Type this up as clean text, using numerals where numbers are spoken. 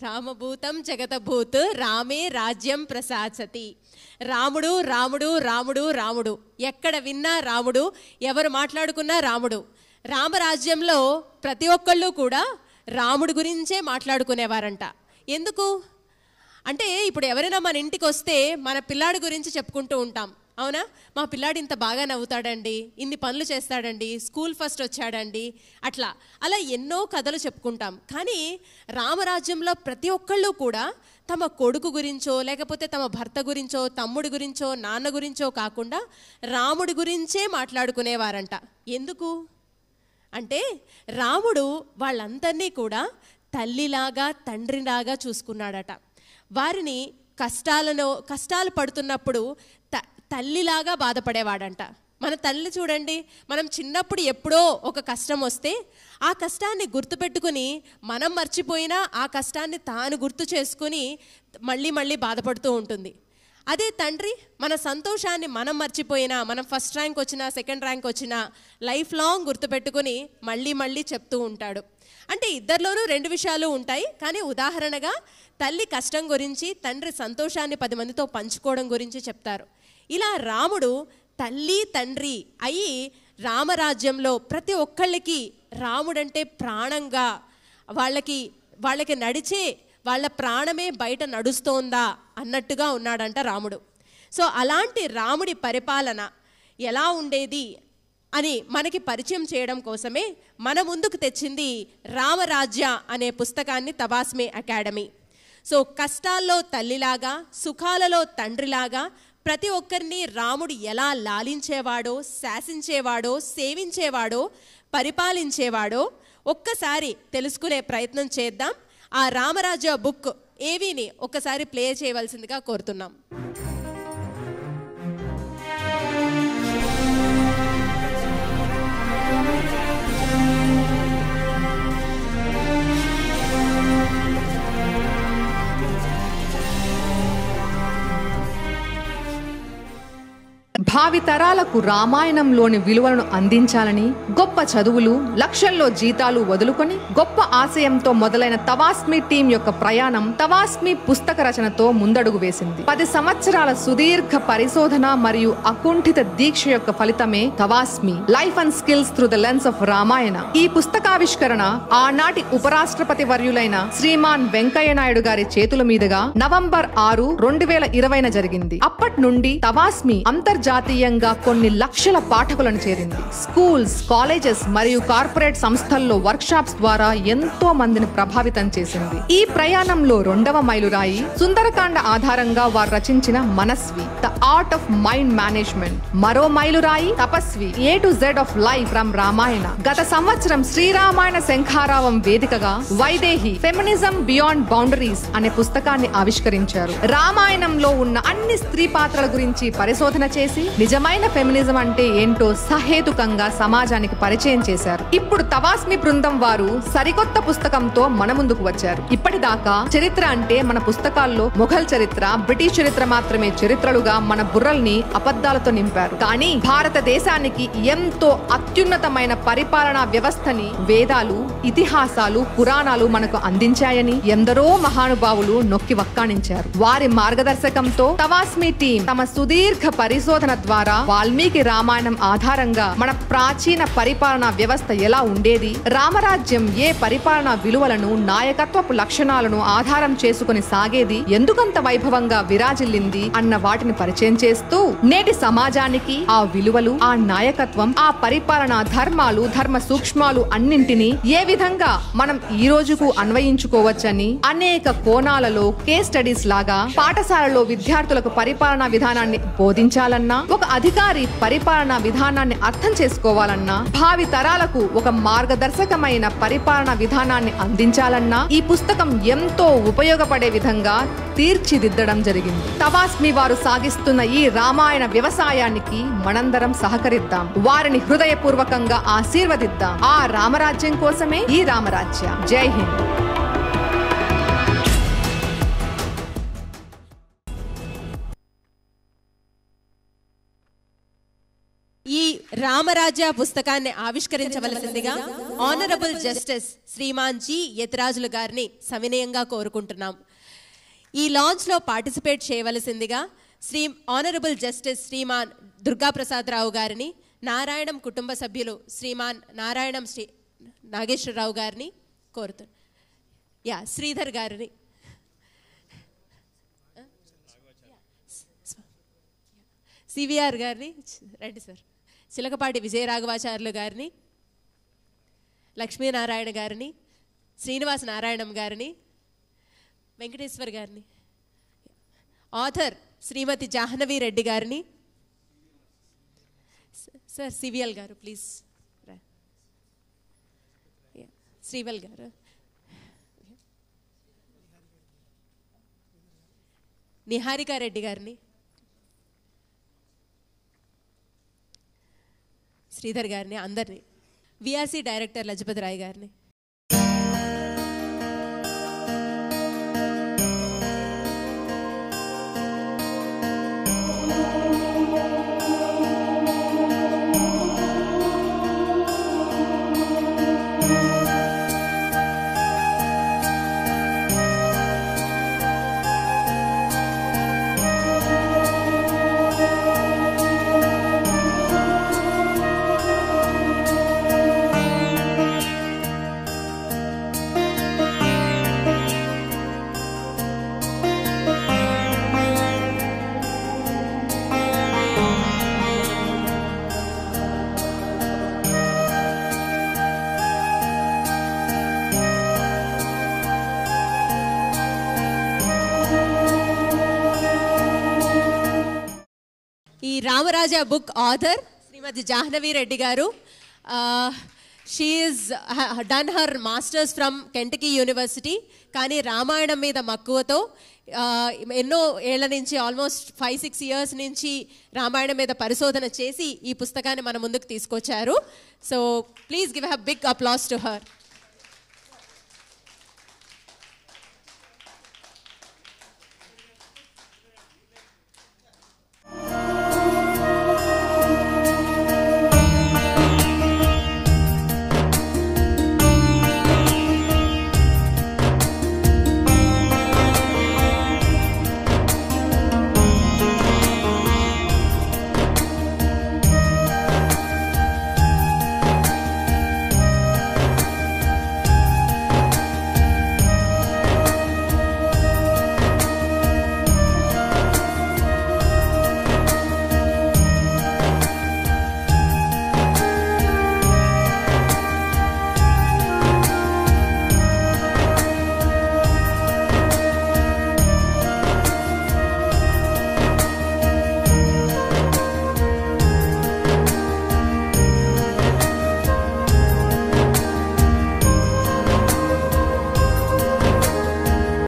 రామభూతం జగతభూత్ రామే రాజ్యం ప్రసాచతి. రాముడు రాముడు రాముడు రాముడు, ఎక్కడ విన్నా రాముడు, ఎవరు మాట్లాడుకున్నా రాముడు. రామరాజ్యంలో ప్రతి ఒక్కళ్ళు కూడా రాముడి గురించే మాట్లాడుకునేవారంట. ఎందుకు అంటే ఇప్పుడు ఎవరైనా మన ఇంటికి వస్తే మన పిల్లాడి గురించి చెప్పుకుంటూ ఉంటాం, అవునా? మా పిల్లాడు ఇంత బాగా నవ్వుతాడండి, ఇన్ని పనులు చేస్తాడండి, స్కూల్ ఫస్ట్ వచ్చాడండి, అలా ఎన్నో కథలు చెప్పుకుంటాం. కానీ రామరాజ్యంలో ప్రతి ఒక్కళ్ళు కూడా తమ కొడుకు గురించో, లేకపోతే తమ భర్త గురించో, తమ్ముడి గురించో, నాన్న గురించో కాకుండా రాముడి గురించే మాట్లాడుకునేవారంట. ఎందుకు అంటే రాముడు వాళ్ళందరినీ కూడా తల్లిలాగా తండ్రిలాగా చూసుకున్నాడట. వారిని కష్టాలు పడుతున్నప్పుడు తల్లిలాగా బాధపడేవాడంట. మన తల్లి చూడండి, మనం చిన్నప్పుడు ఎప్పుడో ఒక కష్టం వస్తే ఆ కష్టాన్ని గుర్తుపెట్టుకుని మనం మర్చిపోయినా ఆ కష్టాన్ని తాను గుర్తు చేసుకుని మళ్ళీ మళ్ళీ బాధపడుతూ ఉంటుంది. అదే తండ్రి మన సంతోషాన్ని మనం మర్చిపోయినా, మనం ఫస్ట్ ర్యాంక్ వచ్చినా సెకండ్ ర్యాంక్ వచ్చినా లైఫ్ లాంగ్ గుర్తుపెట్టుకుని మళ్ళీ మళ్ళీ చెప్తూ ఉంటాడు. అంటే ఇద్దరిలోనూ రెండు విషయాలు ఉంటాయి. కానీ ఉదాహరణగా తల్లి కష్టం గురించి, తండ్రి సంతోషాన్ని 10 మందితో పంచుకోవడం గురించి చెప్తారు. ఇలా రాముడు తల్లి తండ్రి అయి రామరాజ్యంలో ప్రతి ఒక్కళ్ళకి రాముడంటే ప్రాణంగా, వాళ్ళకి నడిచే వాళ్ళ ప్రాణమే బయట నడుస్తోందా అన్నట్టుగా ఉన్నాడంట రాముడు. సో అలాంటి రాముడి పరిపాలన ఎలా ఉండేది అని మనకి పరిచయం చేయడం కోసమే మన ముందుకు తెచ్చింది రామరాజ్య అనే పుస్తకాన్ని తబాస్మి అకాడమీ. సో కష్టాల్లో తల్లిలాగా, సుఖాలలో తండ్రిలాగా ప్రతి ఒక్కరిని రాముడు ఎలా లాలించేవాడో, శాసించేవాడో, సేవించేవాడో, పరిపాలించేవాడో ఒక్కసారి తెలుసుకునే ప్రయత్నం చేద్దాం. ఆ రామరాజ్య బుక్ ఏవీని ఒక్కసారి ప్లే చేయవలసిందిగా కోరుతున్నాం. భావితరాలకు రామాయణంలోని విలువలను అందించాలని గొప్ప చదువులు, లక్షల్లో జీతాలు వదులుకొని గొప్ప ఆశయంతో మొదలైన తవాస్మి టీం యొక్క ప్రయాణం తవాస్మి పుస్తక రచనతో ముందడుగు వేసింది. 10 సంవత్సరాల సుదీర్ఘ పరిశోధన మరియు అకుంఠిత దీక్ష యొక్క ఫలితమే Tavasmi life and skills through the lens of Ramayana. ఈ పుస్తకావిష్కరణ ఆనాటి ఉపరాష్ట్రపతి వర్యులైన శ్రీమాన్ వెంకయ్య నాయుడు గారి చేతుల మీదుగా నవంబర్ 6, 2020 జరిగింది. అప్పటి నుండి తవాస్మి అంతర్జాతీయంగా కొన్ని లక్షల పాఠకులను చేరింది. స్కూల్స్, కాలేజెస్ మరియు కార్పొరేట్ సంస్థల్లో వర్క్ షాప్స్ ద్వారా ఎంతో మందిని ప్రభావితం చేసింది. ఈ ప్రయాణంలో 2వ మైలురాయి సుందరకాండ ఆధారంగా వారు రచించిన మనస్వి the art of mind management. మరో మైలురాయి తపస్వి A to Z of life from Ramayana. గత సంవత్సరం శ్రీరామాయణ శంఖారావం వేదికగా వైదేహి ఫెమినిజం బియాండ్ బౌండరీస్ అనే పుస్తకాన్ని ఆవిష్కరించారు. రామాయణంలో ఉన్న అన్ని స్త్రీ పాత్రల గురించి పరిశోధన చేసి నిజమైన ఫెమినిజం అంటే ఏంటో సహేతుకంగా సమాజానికి పరిచయం చేశారు. ఇప్పుడు తవాస్మి బృందం వారు సరికొత్త పుస్తకంతో మన ముందుకు వచ్చారు. ఇప్పటిదాకా చరిత్ర అంటే మన పుస్తకాల్లో మొఘల్ చరిత్ర, బ్రిటిష్ చరిత్ర మాత్రమే చరిత్రలుగా మన బుర్రల్ని అబద్ధాలతో నింపారు. కానీ భారతదేశానికి ఎంతో అత్యున్నతమైన పరిపాలనా వ్యవస్థని వేదాలు, ఇతిహాసాలు, పురాణాలు మనకు అందించాయని ఎందరో మహానుభావులు నొక్కి వక్కాణించారు. వారి మార్గదర్శకంతో తవాస్మి టీం తమ సుదీర్ఘ పరిశోధన ద్వారా వాల్మీకి రామాయణం ఆధారంగా మన ప్రాచీన పరిపాలనా వ్యవస్థ ఎలా ఉండేది, రామరాజ్యం ఏ పరిపాలనా విలువలను, నాయకత్వపు లక్షణాలను ఆధారం చేసుకుని సాగేది, ఎందుకంత వైభవంగా విరాజిల్లింది అన్న వాటిని పరిచయం చేస్తూ నేటి సమాజానికి ఆ విలువలు, ఆ నాయకత్వం, ఆ పరిపాలనా ధర్మాలు, ధర్మ సూక్ష్మాలు అన్నింటినీ ఏ విధంగా మనం ఈ రోజుకు అన్వయించుకోవచ్చని అనేక కోణాలలో కేస్ స్టడీస్ లాగా పాఠశాలలో విద్యార్థులకు పరిపాలనా విధానాన్ని బోధించాలన్నా, ఒక అధికారి పరిపాలనా విధానాన్ని అర్థం చేసుకోవాలన్నా, భావి తరాలకు ఒక మార్గదర్శకమైన పరిపాలనా విధానాన్ని అందించాలన్నా ఈ పుస్తకం ఎంతో ఉపయోగపడే విధంగా తీర్చిదిద్దడం జరిగింది. తవాస్మి వారు సాగిస్తున్న ఈ రామాయణ వ్యవసాయానికి మనందరం సహకరిద్దాం, వారిని హృదయపూర్వకంగా ఆశీర్వదిద్దాం. ఆ రామరాజ్యం కోసమే ఈ రామరాజ్య. జై హింద్. ఈ రామరాజ్య పుస్తకాన్ని ఆవిష్కరించవలసిందిగా ఆనరబుల్ జస్టిస్ శ్రీమాన్ జి యతిరాజులు గారిని సవినయంగా కోరుకుంటున్నాం. ఈ లాంచ్లో పార్టిసిపేట్ చేయవలసిందిగా ఆనరబుల్ జస్టిస్ శ్రీమాన్ దుర్గాప్రసాదరావు గారిని, నారాయణం కుటుంబ సభ్యులు శ్రీమాన్ నారాయణం నాగేశ్వరరావు గారిని కోరుతున్నాం. శ్రీధర్ గారిని, సివిఆర్ గారిని రండి సార్, చిలకపాటి విజయరాఘవాచార్యులు గారిని, లక్ష్మీనారాయణ గారిని, శ్రీనివాస నారాయణం గారిని, వెంకటేశ్వర్ గారిని, ఆథర్ శ్రీమతి జాహ్నవి రెడ్డి గారిని, సార్ సివిఎల్ గారు ప్లీజ్, శ్రీవల్ గారు, నిహారికారెడ్డి గారిని, శ్రీధర్ గారిని, అందరినీ, విఆర్సీ డైరెక్టర్ లజపతి రాయ్ గారిని. ఈ రామరాజా బుక్ ఆథర్ శ్రీమతి జాహ్నవి రెడ్డి గారు. She is done her masters from Kentucky university. కానీ రామాయణం మీద మక్కువతో ఎన్నో ఏళ్ల నుంచి, ఆల్మోస్ట్ 5-6 ఇయర్స్ నుంచి రామాయణం మీద పరిశోధన చేసి ఈ పుస్తకాన్ని మన ముందుకు తీసుకొచ్చారు. So please give a big applause to her.